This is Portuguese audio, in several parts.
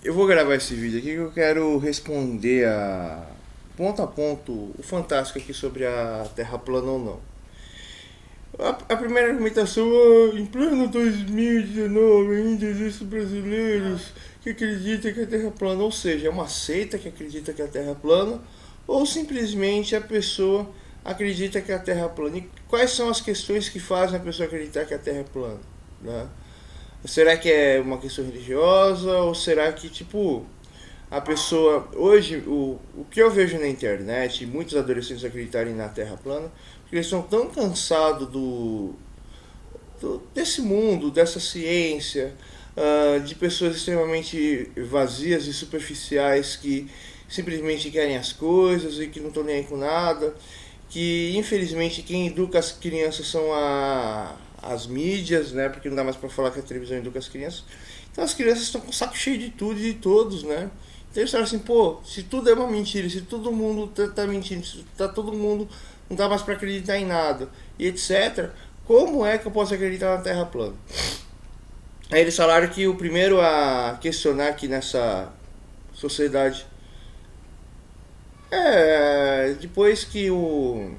Eu vou gravar esse vídeo aqui que eu quero responder ponto a ponto o fantástico aqui sobre a Terra plana ou não. A primeira argumentação é: em pleno 2019 ainda existem brasileiros que acreditam que a Terra é plana, ou seja, é uma seita que acredita que a Terra é plana, ou simplesmente a pessoa acredita que a Terra é plana. E quais são as questões que fazem a pessoa acreditar que a Terra é plana, né? Será que é uma questão religiosa, ou será que, tipo, a pessoa... Hoje, o que eu vejo na internet, muitos adolescentes acreditarem na Terra plana, porque eles estão tão cansados desse mundo, dessa ciência, de pessoas extremamente vazias e superficiais que simplesmente querem as coisas e que não estão nem aí com nada, que infelizmente quem educa as crianças são as mídias, né? Porque não dá mais para falar que a televisão educa as crianças. Então as crianças estão com o saco cheio de tudo e de todos, né? Então eles falam assim: pô, se tudo é uma mentira, se todo mundo tá mentindo, se tá todo mundo, não dá mais para acreditar em nada, e etc., como é que eu posso acreditar na Terra plana? Aí eles falaram que o primeiro a questionar aqui nessa sociedade depois que o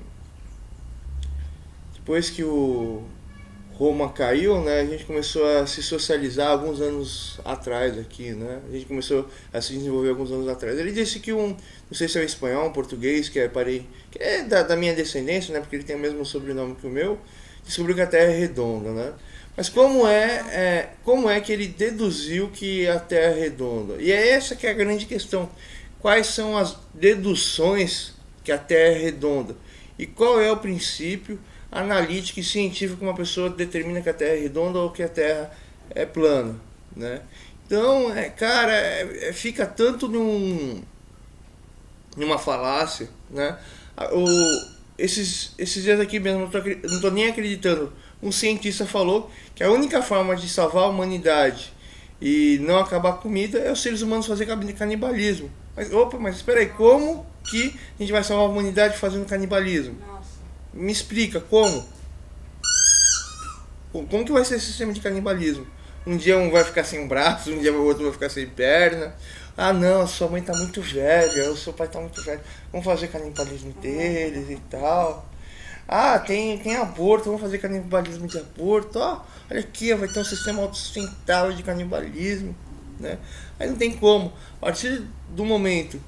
Roma caiu, né, a gente começou a se socializar alguns anos atrás aqui, né? A gente começou a se desenvolver alguns anos atrás. Ele disse que não sei se é um espanhol, um português, que é da minha descendência, né, porque ele tem o mesmo sobrenome que o meu, descobriu que a Terra é redonda, né? Mas como é que ele deduziu que a Terra é redonda? E é essa que é a grande questão. Quais são as deduções que a Terra é redonda? E qual é o princípio analítico e científico que uma pessoa determina que a Terra é redonda ou que a Terra é plana, né? Então, cara, fica tanto numa falácia, né? Esses dias aqui mesmo, eu não tô nem acreditando. Um cientista falou que a única forma de salvar a humanidade e não acabar a comida é os seres humanos fazer canibalismo. Mas espera aí, como que a gente vai salvar a humanidade fazendo canibalismo? Nossa. Me explica, como? Como que vai ser esse sistema de canibalismo? Um dia um vai ficar sem braço, um dia o outro vai ficar sem perna. Ah não, a sua mãe tá muito velha, o seu pai tá muito velho. Vamos fazer canibalismo deles e tal. Ah, tem aborto, vamos fazer canibalismo de aborto. Ó, olha aqui, vai ter um sistema autossustentável de canibalismo, né? Aí não tem como. A partir do momento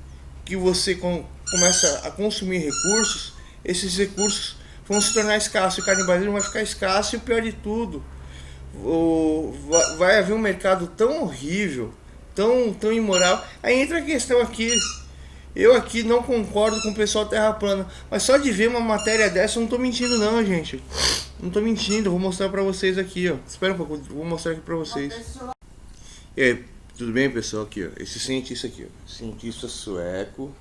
que você começa a consumir recursos, esses recursos vão se tornar escassos. O canibalismo vai ficar escasso e o pior de tudo, vai haver um mercado tão horrível, tão imoral. Aí entra a questão aqui. Eu aqui não concordo com o pessoal Terra plana, mas só de ver uma matéria dessa eu não tô mentindo não, gente. Não tô mentindo, vou mostrar pra vocês aqui, ó. Espera um pouco, vou mostrar aqui pra vocês. E aí, tudo bem, pessoal? Aqui, ó. Esse cientista aqui, ó. Cientista sueco.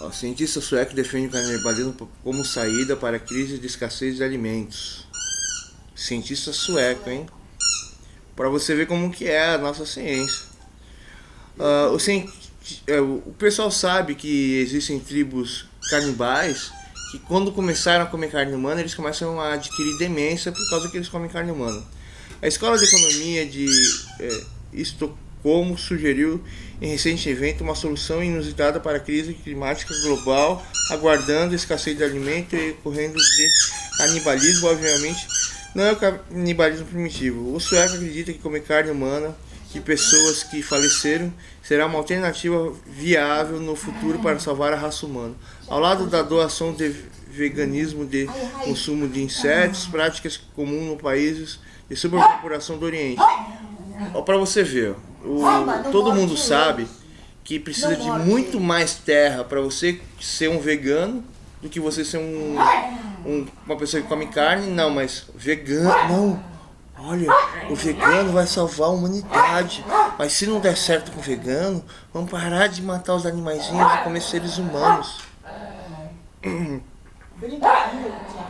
Ó, cientista sueco defende o canibalismo como saída para a crise de escassez de alimentos. Cientista sueco, hein? Pra você ver como que é a nossa ciência. O pessoal sabe que existem tribos canibais que quando começaram a comer carne humana, eles começam a adquirir demência por causa que eles comem carne humana. A Escola de Economia de Estocolmo sugeriu em recente evento uma solução inusitada para a crise climática global, aguardando a escassez de alimento e correndo de canibalismo. Obviamente não é o canibalismo primitivo. O sueco acredita que comer carne humana de pessoas que faleceram será uma alternativa viável no futuro para salvar a raça humana. Ao lado da doação de veganismo, de consumo de insetos, práticas comuns nos países de superpopulação do Oriente. Para você ver, todo mundo sabe que precisa de muito mais terra para você ser um vegano do que você ser uma pessoa que come carne. Não, mas vegano, não. Olha, o vegano vai salvar a humanidade. Mas se não der certo com o vegano, vamos parar de matar os animaizinhos e comer seres humanos.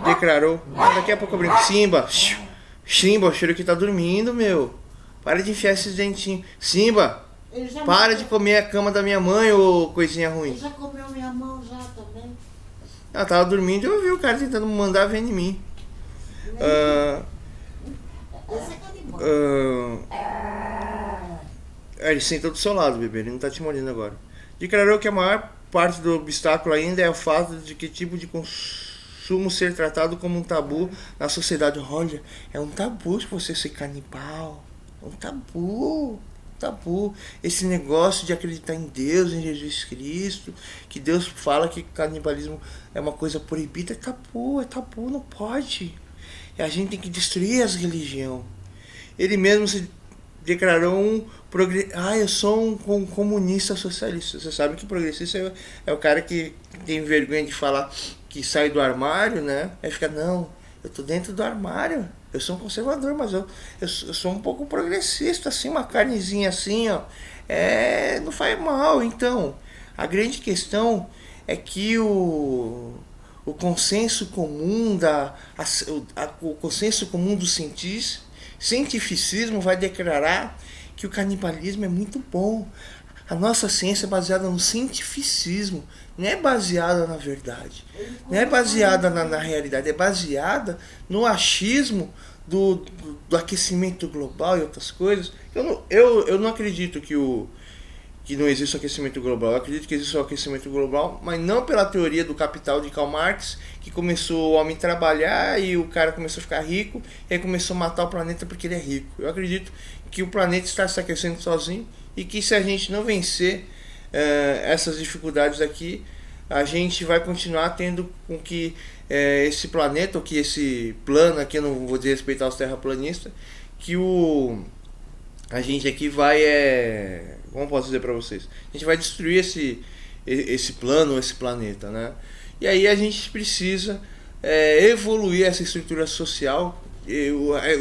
Declarou. Daqui a pouco eu brinco. Simba, o Cherokee tá dormindo, meu. Para de enfiar esses dentinhos. Simba, para de comer a cama da minha mãe, ô coisinha ruim. Ele já comeu minha mão já também. Ela tava dormindo e eu vi o cara tentando mandar ver em mim. Esse é canibal. Ele senta do seu lado, bebê, ele não tá te mordendo agora. Declarou que a maior parte do obstáculo ainda é o fato de que tipo de consumo ser tratado como um tabu na sociedade. Olha, é um tabu você ser canibal. É um tabu. Tabu. Esse negócio de acreditar em Deus, em Jesus Cristo, que Deus fala que canibalismo é uma coisa proibida, é tabu, não pode. E a gente tem que destruir as religiões. Ele mesmo se declarou eu sou um comunista socialista. Você sabe que progressista é o cara que tem vergonha de falar que sai do armário, né? Aí fica, não, eu tô dentro do armário. Eu sou um conservador, mas eu sou um pouco progressista, assim, uma carnezinha assim, ó. Não faz mal. Então, a grande questão é que o consenso comum o consenso comum do cientificismo vai declarar que o canibalismo é muito bom. A nossa ciência é baseada no cientificismo, não é baseada na verdade, não é baseada na realidade, é baseada no achismo do aquecimento global e outras coisas. Eu não acredito que não existe o aquecimento global. Eu acredito que existe o aquecimento global, mas não pela teoria do Capital de Karl Marx, que começou o homem a trabalhar e o cara começou a ficar rico e aí começou a matar o planeta porque ele é rico. Eu acredito que o planeta está se aquecendo sozinho e que se a gente não vencer essas dificuldades aqui, a gente vai continuar tendo com que esse planeta, ou que esse plano aqui, eu não vou desrespeitar os terraplanistas, que a gente aqui vai, como posso dizer para vocês, a gente vai destruir esse plano, esse planeta, né? E aí a gente precisa evoluir essa estrutura social.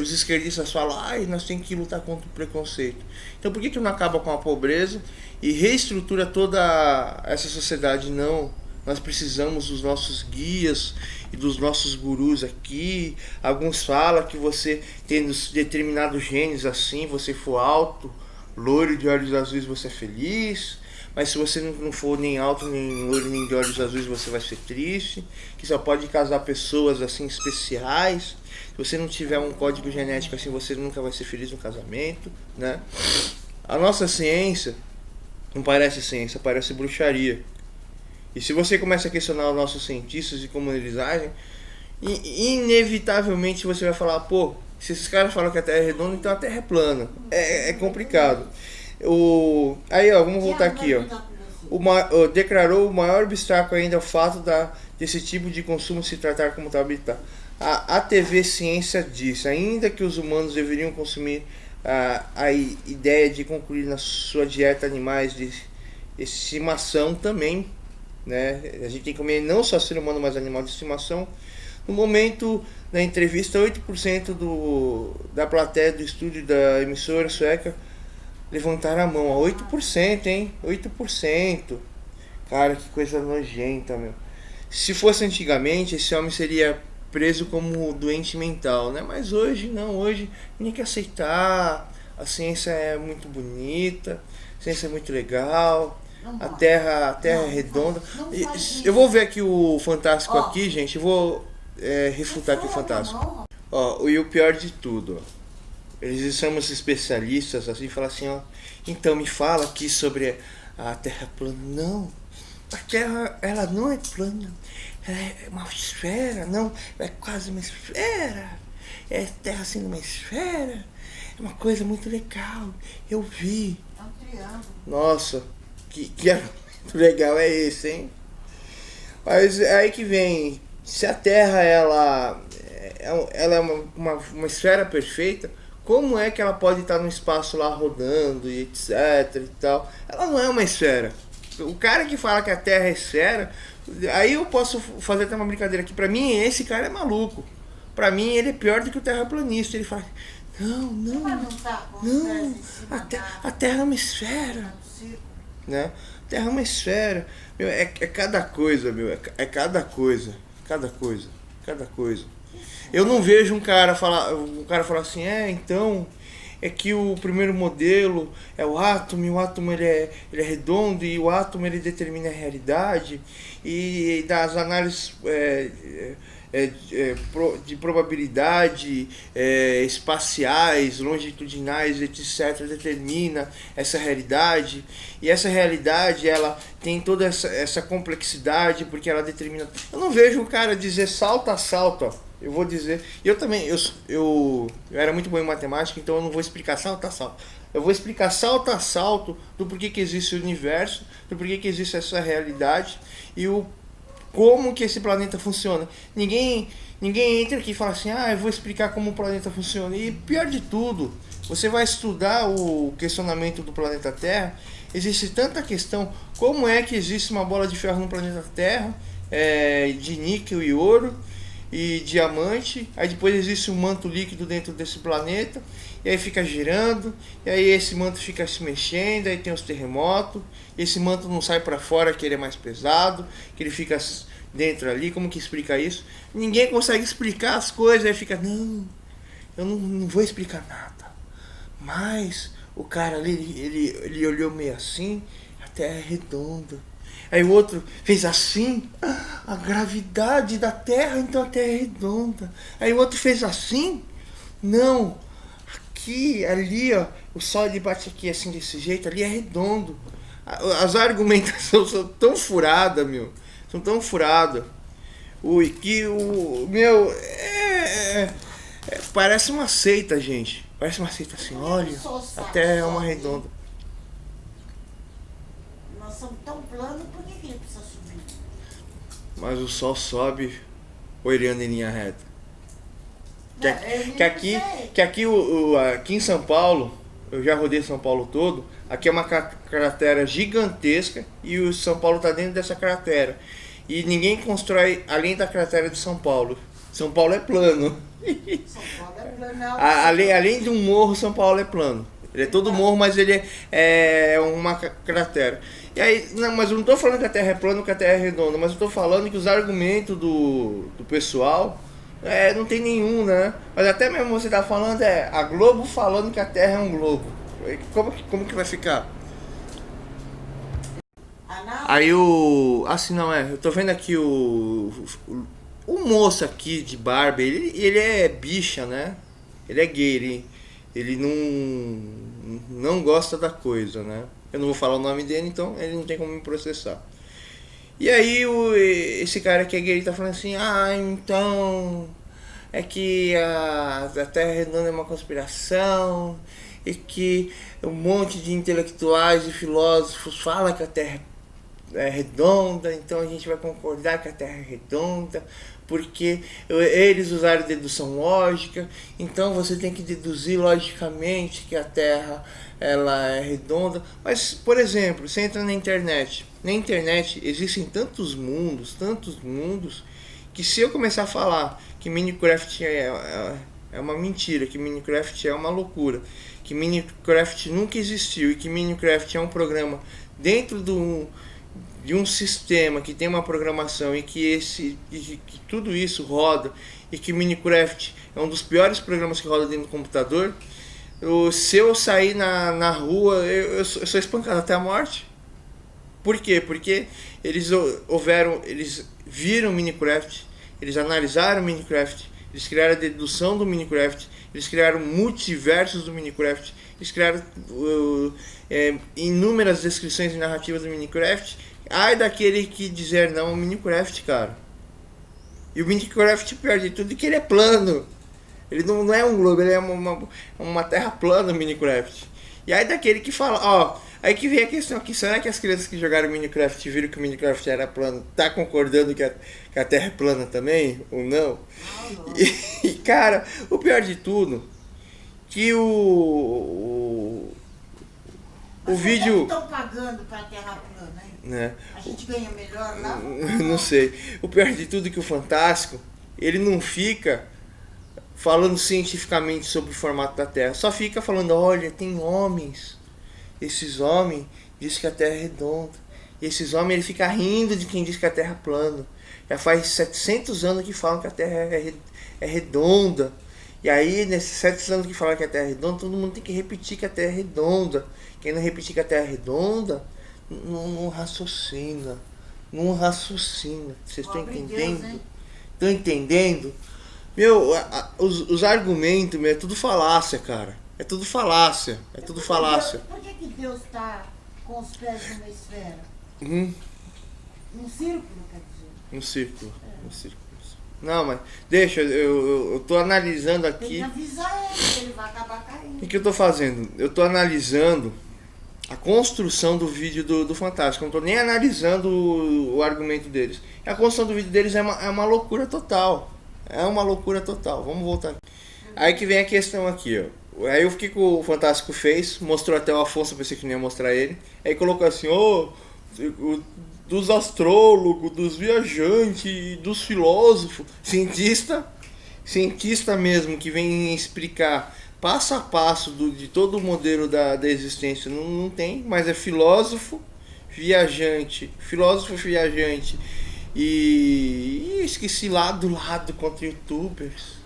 Os esquerdistas falam, nós temos que lutar contra o preconceito. Então por que não acaba com a pobreza e reestrutura toda essa sociedade? Não, nós precisamos dos nossos guias e dos nossos gurus aqui. Alguns falam que você tendo determinados genes assim, você for alto, loiro de olhos azuis, você é feliz. Mas se você não for nem alto, nem loiro, nem de olhos azuis, você vai ser triste. Que só pode casar pessoas assim especiais. Se você não tiver um código genético assim, você nunca vai ser feliz no casamento, né? A nossa ciência não parece ciência, parece bruxaria. E se você começa a questionar os nossos cientistas e como eles agem, inevitavelmente você vai falar, pô, se esses caras falam que a Terra é redonda, então a Terra é plana. É complicado. Aí, ó, vamos voltar aqui, ó. Declarou o maior obstáculo ainda é o fato desse tipo de consumo se tratar como tal habitat. A TV Ciência diz, ainda que os humanos deveriam consumir a ideia de concluir na sua dieta animais de estimação também, né? A gente tem que comer não só ser humano, mas animal de estimação. No momento da entrevista, 8% da plateia do estúdio da emissora sueca levantaram a mão. 8%, hein? 8%. Cara, que coisa nojenta, meu. Se fosse antigamente, esse homem seria preso como doente mental, né? Mas hoje não, hoje nem quer aceitar. A ciência é muito bonita, a ciência é muito legal. A Terra é redonda. Eu vou ver aqui o Fantástico aqui, gente. Eu vou refutar aqui o Fantástico. Ó, e o pior de tudo, ó. Eles são especialistas assim, falam assim, ó. Então me fala aqui sobre a Terra plana. Não, a Terra ela não é plana. Ela é uma esfera, não, é quase uma esfera. É Terra sendo uma esfera. É uma coisa muito legal. Eu vi. É um triângulo. Nossa, que muito legal é esse, hein? Mas é aí que vem, se a Terra ela é uma esfera perfeita, como é que ela pode estar no espaço lá rodando e etc e tal? Ela não é uma esfera. O cara que fala que a Terra é esfera, aí eu posso fazer até uma brincadeira aqui. Pra mim, esse cara é maluco. Pra mim, ele é pior do que o terraplanista. Ele fala, não, a Terra é uma esfera. Né? A Terra é uma esfera. Meu, é cada coisa, meu. É cada coisa. Cada coisa. Cada coisa. Eu não vejo um cara falar assim, então é que o primeiro modelo é o átomo, e o átomo ele é redondo, e o átomo ele determina a realidade, e das análises de probabilidade, espaciais, longitudinais, etc., determina essa realidade. E essa realidade, ela tem toda essa complexidade, porque ela determina... Eu não vejo um cara dizer salto a salto, ó. Eu vou dizer... Eu também, eu era muito bom em matemática, então eu não vou explicar salto a salto. Eu vou explicar salto a salto do porquê que existe o universo, do porquê que existe essa realidade e como que esse planeta funciona. Ninguém entra aqui e fala assim, eu vou explicar como o planeta funciona. E pior de tudo, você vai estudar o questionamento do planeta Terra, existe tanta questão, como é que existe uma bola de ferro no planeta Terra, de níquel e ouro e diamante, aí depois existe um manto líquido dentro desse planeta, e aí fica girando, e aí esse manto fica se mexendo, aí tem os terremotos, esse manto não sai para fora que ele é mais pesado, que ele fica dentro ali. Como que explica isso? Ninguém consegue explicar as coisas, aí fica, não, eu não vou explicar nada, mas o cara ali, ele olhou meio assim, a Terra é redonda. Aí o outro fez assim, a gravidade da Terra, então a Terra é redonda. Aí o outro fez assim, não, aqui, ali, ó, o Sol ele bate aqui assim desse jeito, ali é redondo. As argumentações são tão furadas, meu, são tão furadas. Parece uma seita, gente. Parece uma seita assim, olha, a Terra é uma redonda. Nós somos tão planos, por que ele precisa subir? Mas o Sol sobe ou ele anda em linha reta? Aqui em São Paulo, eu já rodei São Paulo todo, aqui é uma cratera gigantesca e o São Paulo está dentro dessa cratera. E ninguém constrói além da cratera de São Paulo. São Paulo é plano. São Paulo é plano. Além de um morro, São Paulo é plano. Ele é todo morro, mas ele é uma cratera. E aí, não, mas eu não estou falando que a Terra é plana ou que a Terra é redonda, mas eu estou falando que os argumentos do pessoal não tem nenhum, né? Mas até mesmo você tá falando, a Globo falando que a Terra é um globo. Como que vai ficar? Aí assim não eu tô vendo aqui o moço aqui de barba, ele é bicha, né? Ele é gay, ele não gosta da coisa, né? Eu não vou falar o nome dele, então ele não tem como me processar. E aí esse cara que é gay tá falando assim, então é que a Terra redonda é uma conspiração, e que um monte de intelectuais e filósofos falam que a Terra é redonda, então a gente vai concordar que a Terra é redonda, porque eles usaram dedução lógica, então você tem que deduzir logicamente que a Terra ela é redonda. Mas, por exemplo, você entra na internet existem tantos mundos, que se eu começar a falar que Minecraft é uma mentira, que Minecraft é uma loucura, que Minecraft nunca existiu e que Minecraft é um programa dentro de um sistema que tem uma programação e que tudo isso roda, e que Minecraft é um dos piores programas que roda dentro do computador, se eu sair na rua, eu sou espancado até a morte. Por quê? Porque eles viram Minecraft, eles analisaram Minecraft, eles criaram a dedução do Minecraft, eles criaram multiversos do Minecraft, eles criaram inúmeras descrições e narrativas do Minecraft. Ai daquele que dizer não ao Minecraft, cara. E o Minecraft, pior de tudo, é que ele é plano. Ele não é um globo, ele é uma terra plana, o Minecraft. E aí daquele que fala, aí que vem a questão aqui, será que as crianças que jogaram Minecraft viram que o Minecraft era plano, tá concordando que a Terra é plana também, ou não? E cara, o pior de tudo, que o vídeo... estão pagando pra Terra plana, hein? Né? A gente ganha melhor lá? Não sei. O pior de tudo é que o Fantástico, ele não fica falando cientificamente sobre o formato da Terra, só fica falando, olha, tem homens, esses homens dizem que a Terra é redonda, e esses homens ele fica rindo de quem diz que a Terra é plana. Já faz 700 anos que falam que a Terra é redonda, e aí nesses 700 anos que falam que a Terra é redonda, todo mundo tem que repetir que a Terra é redonda. Quem não repetir que a Terra é redonda não raciocina. Vocês estão entendendo? Estão entendendo? Meu, os argumentos, meu, é tudo falácia, cara. É tudo falácia. É tudo falácia. Por que Deus está com os pés numa esfera? Uhum. Num círculo, quer dizer. Um círculo. Um círculo. Não, mas deixa, eu tô analisando Tem aqui. que avisar ele, que ele vai acabar caindo. O que eu tô fazendo? Eu tô analisando a construção do vídeo do Fantástico. Eu não tô nem analisando o argumento deles. A construção do vídeo deles é uma loucura total. É uma loucura total. Vamos voltar. Aí que vem a questão aqui, ó. Aí o que o Fantástico fez? Mostrou até o Afonso, eu pensei que não ia mostrar ele. Aí colocou assim, dos astrólogos, dos viajantes, dos filósofos, cientista mesmo, que vem explicar passo a passo de todo o modelo da existência, não tem, mas é filósofo, viajante e esqueci lá do lado contra youtubers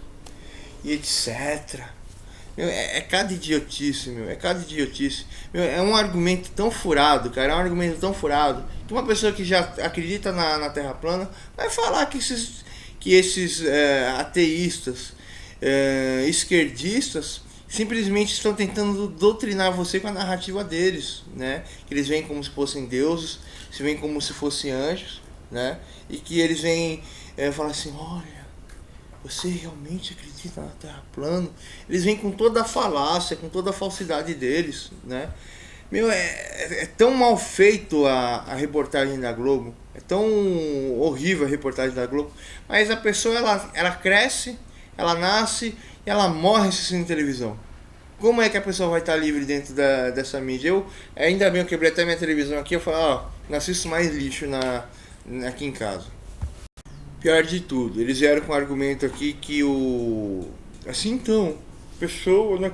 e etc. Meu, é cada idiotice, meu. É cada idiotice. Meu, é um argumento tão furado, cara. É um argumento tão furado que uma pessoa que já acredita na Terra plana vai falar que esses ateístas, esquerdistas, simplesmente estão tentando doutrinar você com a narrativa deles, né? Que eles veem como se fossem deuses, se veem como se fossem anjos, né? E que eles vêm falar assim, olha, você realmente acredita na Terra plana? Eles vêm com toda a falácia, com toda a falsidade deles, né? Meu, é tão mal feito a reportagem da Globo, é tão horrível a reportagem da Globo, mas a pessoa, ela cresce, ela nasce e ela morre assistindo televisão. Como é que a pessoa vai estar livre dentro dessa mídia? Ainda bem, eu quebrei até minha televisão aqui, eu falo, não assisto mais lixo aqui em casa. Pior de tudo, eles vieram com um argumento aqui que assim então, pessoa, né,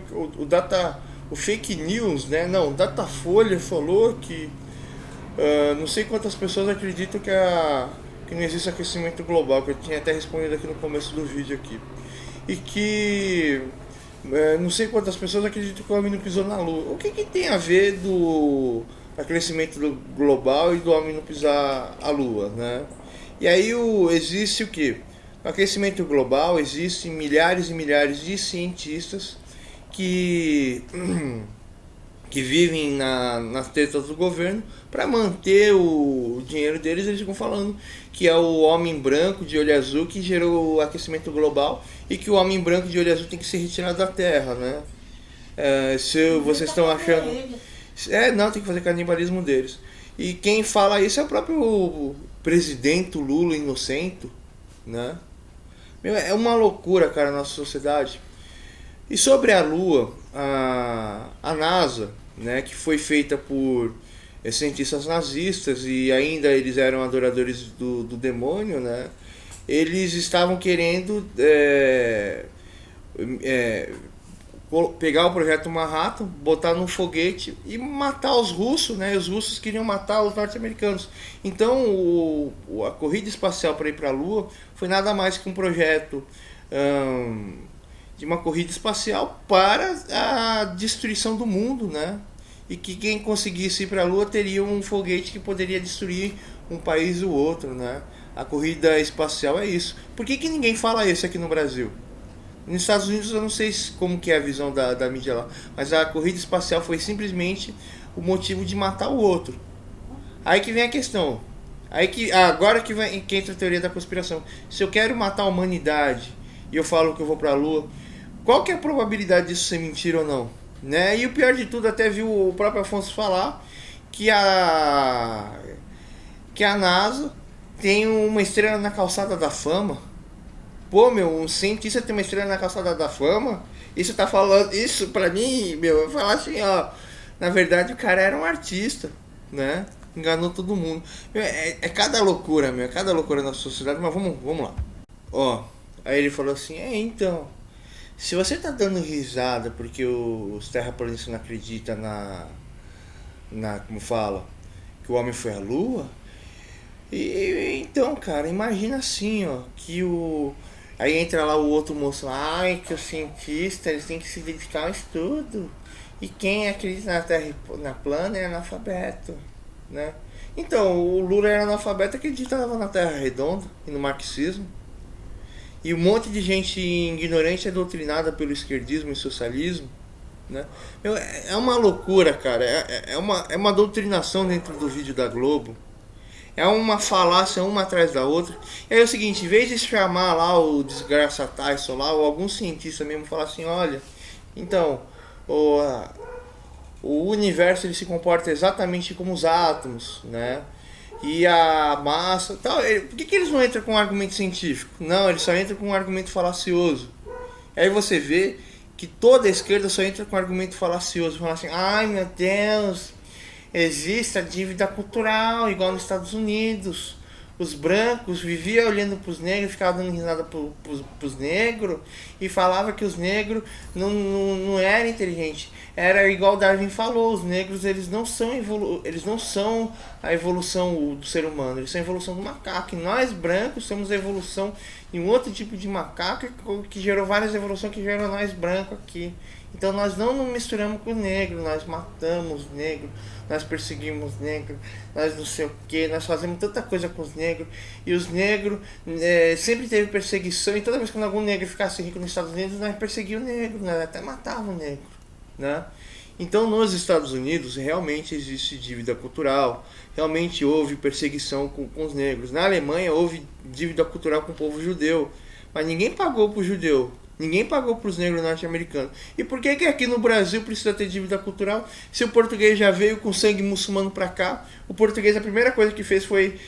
o fake news, né? Não, o Datafolha falou que não sei quantas pessoas acreditam que não existe aquecimento global, que eu tinha até respondido aqui no começo do vídeo aqui. E que não sei quantas pessoas acreditam que o homem não pisou na Lua. O que tem a ver do aquecimento global e do homem não pisar a Lua, né? E aí existe o que? No aquecimento global existem milhares e milhares de cientistas que vivem nas tetas do governo para manter o dinheiro deles. Eles ficam falando que é o homem branco de olho azul que gerou o aquecimento global e que o homem branco de olho azul tem que ser retirado da Terra, né? Se vocês estão achando... não, tem que fazer canibalismo deles. E quem fala isso é o próprio presidente Lula inocente, né? Meu, é uma loucura, cara, a nossa sociedade. E sobre a Lua, a NASA, né, que foi feita por cientistas nazistas e ainda eles eram adoradores do demônio, né? Eles estavam querendo pegar o projeto Manhattan, botar num foguete e matar os russos, né? Os russos queriam matar os norte-americanos. Então a corrida espacial para ir para a Lua foi nada mais que um projeto de uma corrida espacial para a destruição do mundo, né? E que quem conseguisse ir para a Lua teria um foguete que poderia destruir um país ou outro, né? A corrida espacial é isso. Por que ninguém fala isso aqui no Brasil? Nos Estados Unidos eu não sei como que é a visão da mídia lá, mas a corrida espacial foi simplesmente o motivo de matar o outro. Aí que vem a questão. Agora que entra a teoria da conspiração. Se eu quero matar a humanidade e eu falo que eu vou para a Lua, qual que é a probabilidade disso ser mentira ou não? Né? E o pior de tudo, até viu o próprio Afonso falar que a NASA tem uma estrela na calçada da fama. Pô, meu, um cientista tem uma estrela na calçada da fama? Isso tá falando, isso pra mim, meu, eu falar assim, na verdade o cara era um artista, né? Enganou todo mundo. Meu, é cada loucura, meu, é cada loucura na sociedade, mas vamos lá. Aí ele falou assim, então, se você tá dando risada porque os terraplanistas não acreditam como fala, que o homem foi à Lua, então, cara, imagina assim, que aí entra lá o outro moço, que os cientistas, eles têm que se dedicar ao estudo. E quem acredita na Terra plana é analfabeto, né? Então, o Lula era analfabeto, acreditava na Terra redonda e no marxismo. E um monte de gente ignorante é doutrinada pelo esquerdismo e socialismo, né? É uma loucura, cara. É uma doutrinação dentro do vídeo da Globo. É uma falácia uma atrás da outra. E aí é o seguinte, em vez de chamar lá o desgraça Tyson lá, ou algum cientista mesmo falar assim, olha, então, o universo ele se comporta exatamente como os átomos, né? E a massa, tal. Por que eles não entram com um argumento científico? Não, eles só entram com um argumento falacioso. Aí você vê que toda a esquerda só entra com um argumento falacioso, fala assim: "Ai, meu Deus, existe a dívida cultural igual nos Estados Unidos. Os brancos viviam olhando para os negros, ficavam dando risada para os negros e falava que os negros não eram inteligentes. Era igual Darwin falou, os negros eles não são a evolução do ser humano, eles são a evolução do macaco. E nós brancos somos a evolução de um outro tipo de macaco que gerou várias evoluções que geram nós brancos aqui. Então nós não nos misturamos com o negro, nós matamos o negro, nós perseguimos o negro, nós não sei o que, nós fazemos tanta coisa com os negros. E os negros sempre teve perseguição, e toda vez que algum negro ficasse rico nos Estados Unidos, nós perseguíamos o negro, nós até matávamos o negro, né? Então nos Estados Unidos realmente existe dívida cultural, realmente houve perseguição com os negros. Na Alemanha houve dívida cultural com o povo judeu, mas ninguém pagou para o judeu. Ninguém pagou para os negros norte-americanos. E por que aqui no Brasil precisa ter dívida cultural? Se o português já veio com sangue muçulmano para cá, o português a primeira coisa que fez foi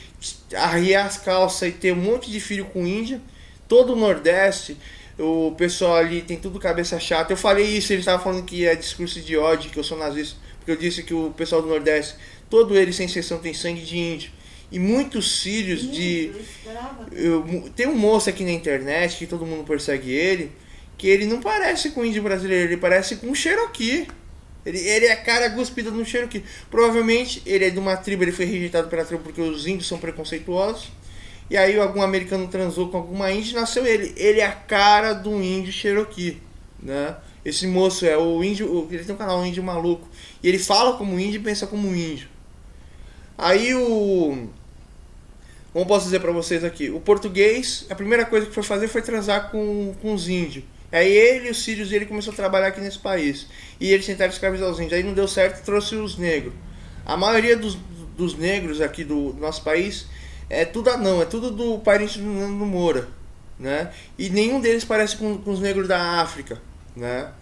arriar as calças e ter um monte de filho com índia. Todo o Nordeste, o pessoal ali tem tudo cabeça chata. Eu falei isso, ele estava falando que é discurso de ódio, que eu sou nazista, porque eu disse que o pessoal do Nordeste, todo ele sem exceção tem sangue de índio. E muitos sírios tem um moço aqui na internet, que todo mundo persegue ele, que ele não parece com índio brasileiro, ele parece com um Cherokee. Ele é cara cuspida no Cherokee. Provavelmente ele é de uma tribo, ele foi rejeitado pela tribo porque os índios são preconceituosos. E aí algum americano transou com alguma índia e nasceu ele. Ele é a cara do índio Cherokee, né? Esse moço é o índio, ele tem um canal, o Índio Maluco. E ele fala como índio e pensa como índio. Aí como posso dizer pra vocês aqui, o português, a primeira coisa que foi fazer foi transar com os índios. Aí ele e os sírios, ele começou a trabalhar aqui nesse país. E eles tentaram escravizar os índios. Aí não deu certo, trouxe os negros. A maioria dos negros aqui do nosso país é tudo anão, é tudo do parente do Nando Moura, né? E nenhum deles parece com os negros da África, né?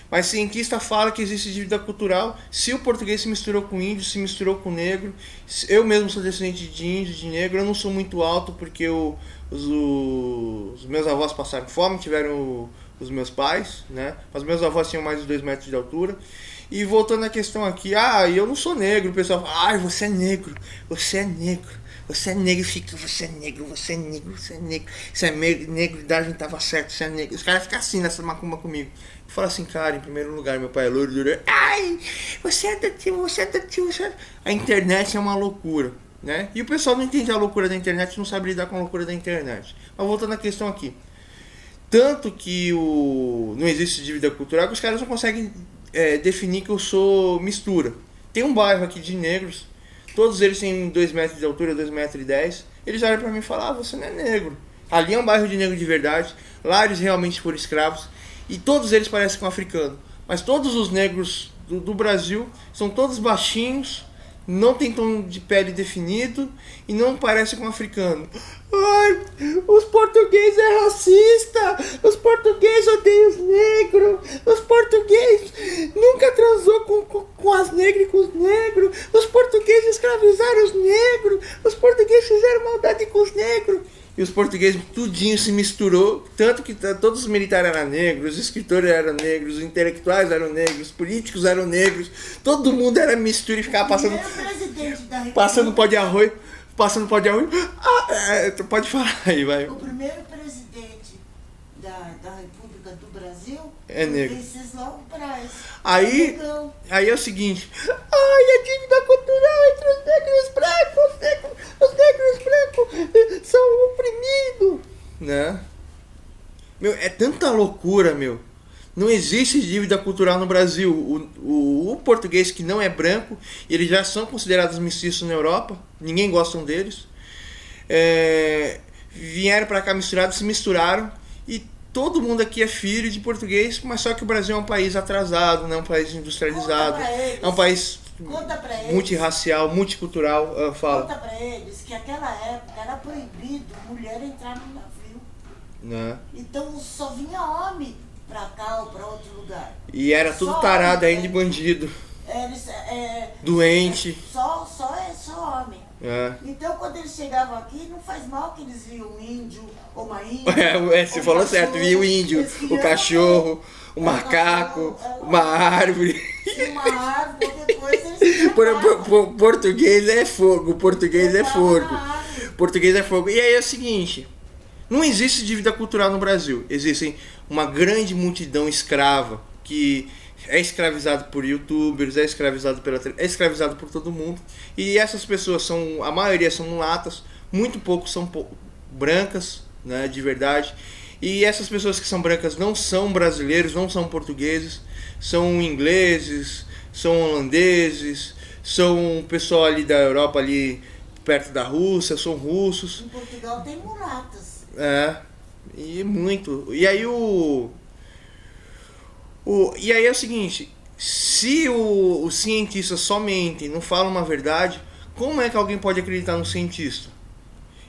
Mas cientista fala que existe dívida cultural. Se o português se misturou com o índio, se misturou com o negro. Eu mesmo sou descendente de índio, de negro. Eu não sou muito alto porque os meus avós passaram fome, tiveram os meus pais, né? Mas meus avós tinham mais de 2 metros de altura. E voltando à questão aqui, eu não sou negro. O pessoal fala, você é negro, você é negro. Você é negro, você é negro, você é negro, você é negro. Você é negro, Darwin tava certo, você é negro. Os caras ficam assim nessa macumba comigo. Eu falo assim, cara, em primeiro lugar, meu pai é loiro, ai, você é dativo, você é dativo, você é... A internet é uma loucura, né? E o pessoal não entende a loucura da internet, não sabe lidar com a loucura da internet. Mas voltando à questão aqui. Tanto que não existe dívida cultural que os caras não conseguem definir que eu sou mistura. Tem um bairro aqui de negros, todos eles têm 2 metros de altura, 2,10 metros. Eles olham pra mim e falam, você não é negro. Ali é um bairro de negro de verdade, lá eles realmente foram escravos. E todos eles parecem com africano. Mas todos os negros do Brasil são todos baixinhos, não tem tom de pele definido e não parecem com africano. Ai, os portugueses é racista, os portugueses odeiam os negros, os portugueses nunca transou com as negras e com os negros, os portugueses escravizaram os negros, os portugueses fizeram maldade com os negros. E os portugueses tudinho se misturou, tanto que todos os militares eram negros, os escritores eram negros, os intelectuais eram negros, os políticos eram negros, todo mundo era mistura e ficava passando pó de arroz, tu pode falar aí, vai. O primeiro presidente da República do Brasil é negro. Venceslau Braz. Aí é o seguinte, a dívida cultural entre os negros brancos, os negros brancos são oprimidos, né? Meu, é tanta loucura, meu. Não existe dívida cultural no Brasil. O português que não é branco, eles já são considerados mestiços na Europa, ninguém gosta deles. Vieram pra cá misturados, se misturaram. E todo mundo aqui é filho de português, mas só que o Brasil é um país atrasado, não é um país industrializado, é um país multirracial, multicultural. Fala. Conta pra eles que naquela época era proibido mulher entrar no navio. Né? Então só vinha homem pra cá ou pra outro lugar. E era tudo tarado ainda de bandido. Doente. Só homem. É. Então quando eles chegavam aqui, não faz mal que eles viam um índio ou uma índia. Você falou certo, via o índio, o cachorro, o macaco, uma árvore. Uma árvore, depois eles Português é fogo, português é fogo. Português é fogo. E aí é o seguinte, não existe dívida cultural no Brasil. Existe uma grande multidão escrava que é escravizado por youtubers, é escravizado por todo mundo. E essas pessoas a maioria são mulatas, muito poucos são brancas, né, de verdade. E essas pessoas que são brancas não são brasileiros, não são portugueses, são ingleses, são holandeses, são pessoal ali da Europa, ali perto da Rússia, são russos. Em Portugal tem mulatas. E muito. E aí e aí é o seguinte, se o cientista somente não fala uma verdade, como é que alguém pode acreditar no cientista?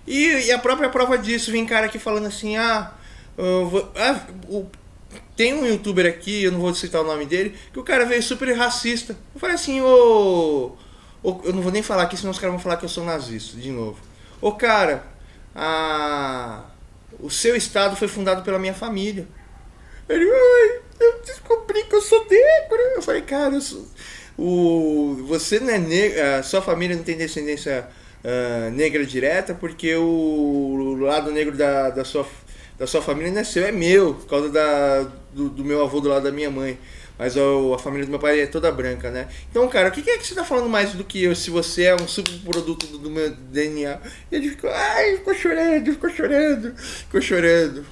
E a própria prova disso, vem cara aqui falando assim, tem um youtuber aqui, eu não vou citar o nome dele, que o cara veio super racista. Eu falei assim, eu não vou nem falar aqui, senão os caras vão falar que eu sou nazista, de novo. Cara, o seu estado foi fundado pela minha família. Ele, eu descobri que eu sou negro. Eu falei, cara, você não é negro, a sua família não tem descendência negra direta, porque o lado negro da sua família não é seu, é meu, por causa do meu avô do lado da minha mãe. Mas a família do meu pai é toda branca, né? Então, cara, o que é que você tá falando mais do que eu, se você é um subproduto do meu DNA? E ele ficou chorando,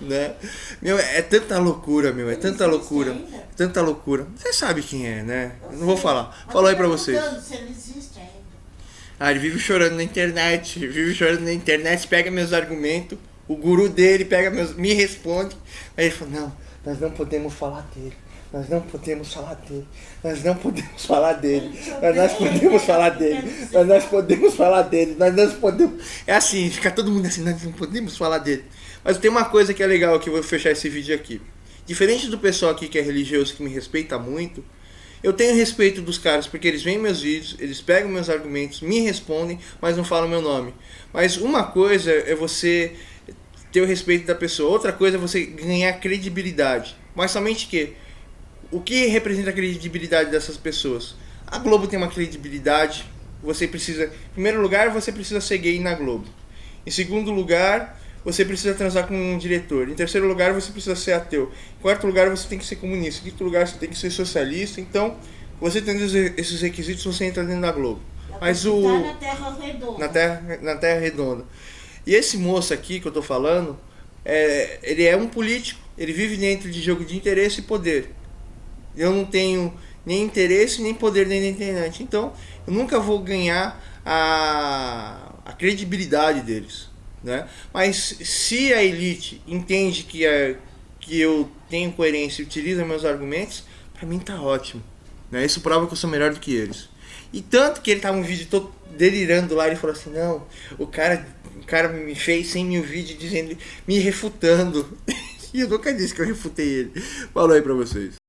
né? Meu, é tanta loucura, é tanta loucura. Tanta loucura. Você sabe quem é, né? Eu não vou falar. Fala aí pra vocês. Se ele existe ainda. Ele vive chorando na internet, pega meus argumentos, o guru dele me responde, aí ele fala, não, nós não podemos falar dele. Nós não podemos falar dele. É assim, fica todo mundo assim, nós não podemos falar dele. Mas tem uma coisa que é legal, que eu vou fechar esse vídeo aqui. Diferente do pessoal aqui que é religioso, que me respeita muito, eu tenho respeito dos caras, porque eles veem meus vídeos, eles pegam meus argumentos, me respondem, mas não falam meu nome. Mas uma coisa é você ter o respeito da pessoa, outra coisa é você ganhar credibilidade. Mas somente que o que representa a credibilidade dessas pessoas? A Globo tem uma credibilidade. Você precisa, em primeiro lugar, você precisa ser gay na Globo. Em segundo lugar, você precisa transar com um diretor. Em terceiro lugar, você precisa ser ateu. Em quarto lugar, você tem que ser comunista. Em quinto lugar, você tem que ser socialista. Então, você tendo esses requisitos, você entra dentro da Globo. Mas na Terra Redonda. Na Terra Redonda. E esse moço aqui que eu tô falando, ele é um político. Ele vive dentro de jogo de interesse e poder. Eu não tenho nem interesse nem poder dentro da internet. Então, eu nunca vou ganhar a credibilidade deles, né? Mas se a elite entende que eu tenho coerência e utiliza meus argumentos, pra mim tá ótimo, né? Isso prova que eu sou melhor do que eles. E tanto que ele tava um vídeo todo delirando lá, ele falou assim, não, o cara me fez 100 mil vídeos dizendo, me refutando. E eu nunca disse que eu refutei ele. Falou aí pra vocês.